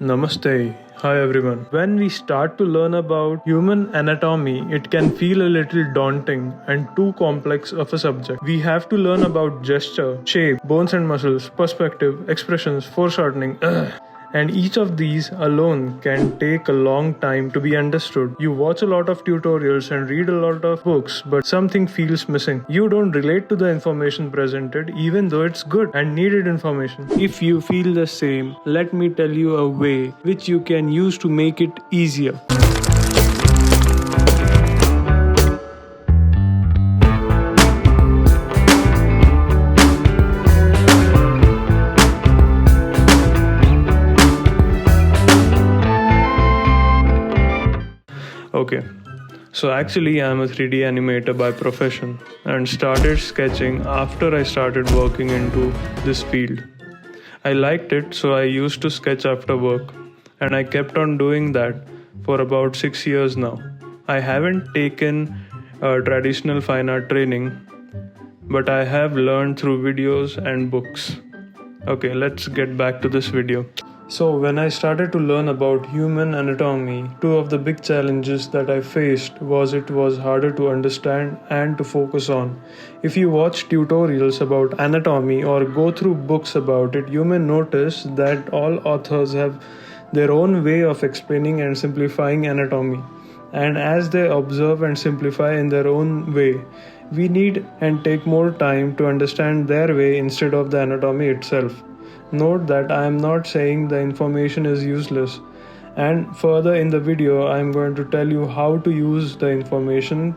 Namaste. Hi everyone. When we start to learn about human anatomy, it can feel a little daunting and too complex of a subject. We have to learn about gesture, shape, bones and muscles, perspective, expressions, foreshortening. And each of these alone can take a long time to be understood. You watch a lot of tutorials and read a lot of books, but something feels missing. You don't relate to the information presented, even though it's good and needed information. If you feel the same, let me tell you a way which you can use to make it easier. Okay, so actually I'm a 3D animator by profession and started sketching after I started working into this field. I liked it, so I used to sketch after work, and I kept on doing that for about 6 years now. I haven't taken traditional fine art training, but I have learned through videos and books. Okay, let's get back to this video. So when I started to learn about human anatomy, two of the big challenges that I faced was it was harder to understand and to focus on. If you watch tutorials about anatomy or go through books about it, you may notice that all authors have their own way of explaining and simplifying anatomy. And as they observe and simplify in their own way, we need and take more time to understand their way instead of the anatomy itself. Note that I am not saying the information is useless, and further in the video I am going to tell you how to use the information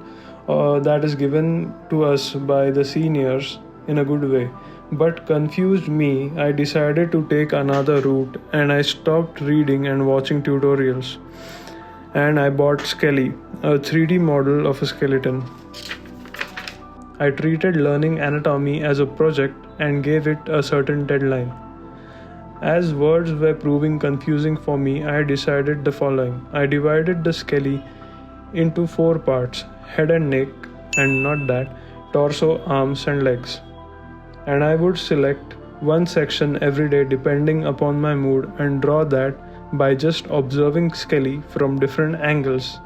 that is given to us by the seniors in a good way. But confused me, I decided to take another route and I stopped reading and watching tutorials. And I bought Skelly, a 3D model of a skeleton. I treated learning anatomy as a project and gave it a certain deadline. As words were proving confusing for me, I decided the following. I divided the Skelly into 4 parts: head and neck, and not that, torso, arms and legs. And I would select one section every day depending upon my mood and draw that by just observing Skelly from different angles.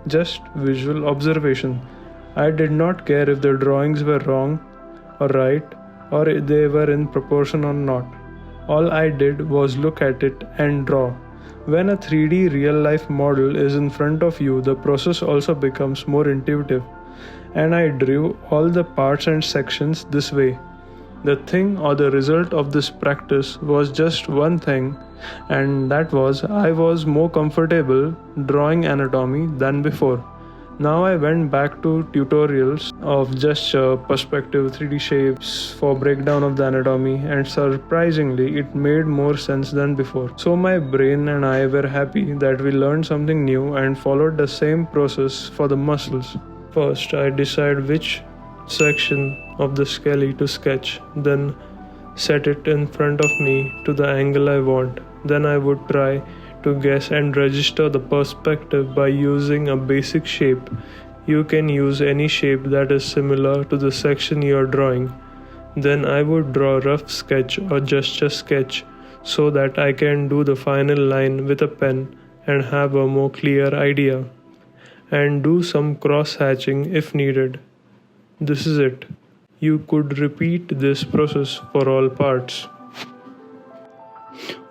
Just visual observation. I did not care if the drawings were wrong or right, or if they were in proportion or not. All I did was look at it and draw. When a 3D real-life model is in front of you, the process also becomes more intuitive. And I drew all the parts and sections this way. The thing or the result of this practice was just one thing, and that was I was more comfortable drawing anatomy than before. Now I went back to tutorials of gesture, perspective, 3D shapes for breakdown of the anatomy, and surprisingly it made more sense than before. So my brain and I were happy that we learned something new and followed the same process for the muscles. First I decide which section of the Skelly to sketch, then set it in front of me to the angle I want. Then I would try to guess and register the perspective by using a basic shape. You can use any shape that is similar to the section you are drawing. Then I would draw a rough sketch or gesture sketch so that I can do the final line with a pen and have a more clear idea. And do some cross-hatching if needed. This is it. You could repeat this process for all parts.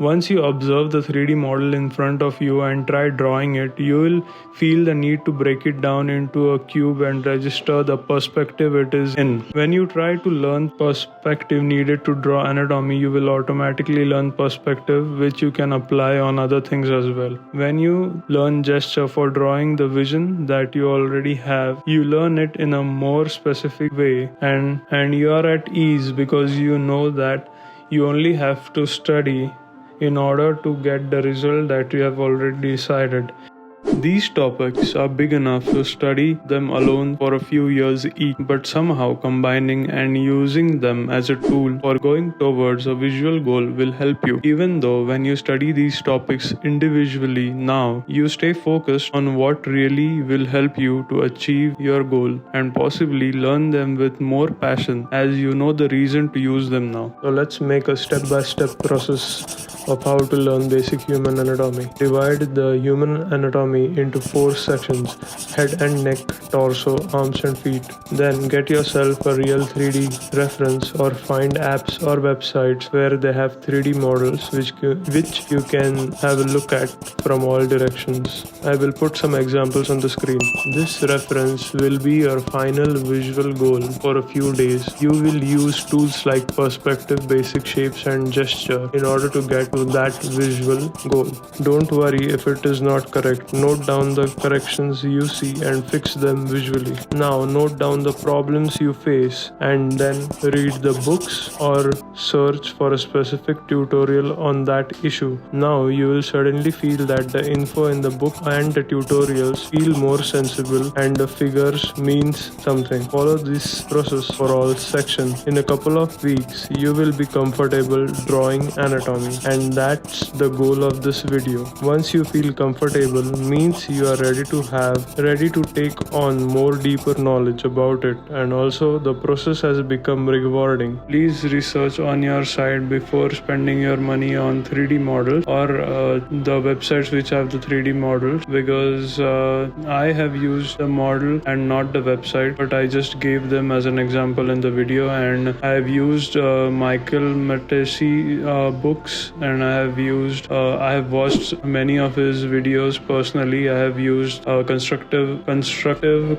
Once you observe the 3D model in front of you and try drawing it, you will feel the need to break it down into a cube and register the perspective it is in. When you try to learn perspective needed to draw anatomy, you will automatically learn perspective, which you can apply on other things as well. When you learn gesture for drawing the vision that you already have, you learn it in a more specific way and you are at ease because you know that you only have to study in order to get the result that you have already decided. These topics are big enough to study them alone for a few years each, but somehow combining and using them as a tool for going towards a visual goal will help you. Even though when you study these topics individually now, you stay focused on what really will help you to achieve your goal and possibly learn them with more passion as you know the reason to use them now. So let's make a step-by-step process of how to learn basic human anatomy. Divide the human anatomy into 4 sections: head and neck, torso, arms and feet. Then get yourself a real 3D reference or find apps or websites where they have 3D models which you can have a look at from all directions. I will put some examples on the screen. This reference will be your final visual goal for a few days. You will use tools like perspective, basic shapes and gesture in order to get to that visual goal. Don't worry if it is not correct. Note down the corrections you see and fix them visually. Now note down the problems you face and then read the books or search for a specific tutorial on that issue. Now you will suddenly feel that the info in the book and the tutorials feel more sensible and the figures means something. Follow this process for all sections. In a couple of weeks you will be comfortable drawing anatomy, and that's the goal of this video. Once you feel comfortable means you are ready to take on more deeper knowledge about it, and also the process has become rewarding. Please research on your side before spending your money on 3D models or the websites which have the 3D models, because I have used the model and not the website, but I just gave them as an example in the video. And I have used Michael Mattesi books, and I have watched many of his videos personally. I have used Constructive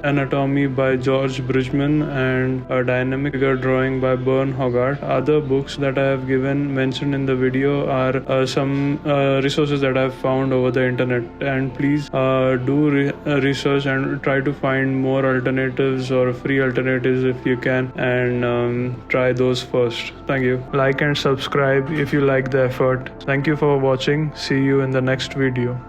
Anatomy by George Bridgman and Dynamic Figure Drawing by Bern Hogarth. Other books that I have mentioned in the video are some resources that I have found over the internet. And please do research and try to find more alternatives or free alternatives if you can, and try those first. Thank you. Like and subscribe if you like the effort. Thank you for watching. See you in the next video.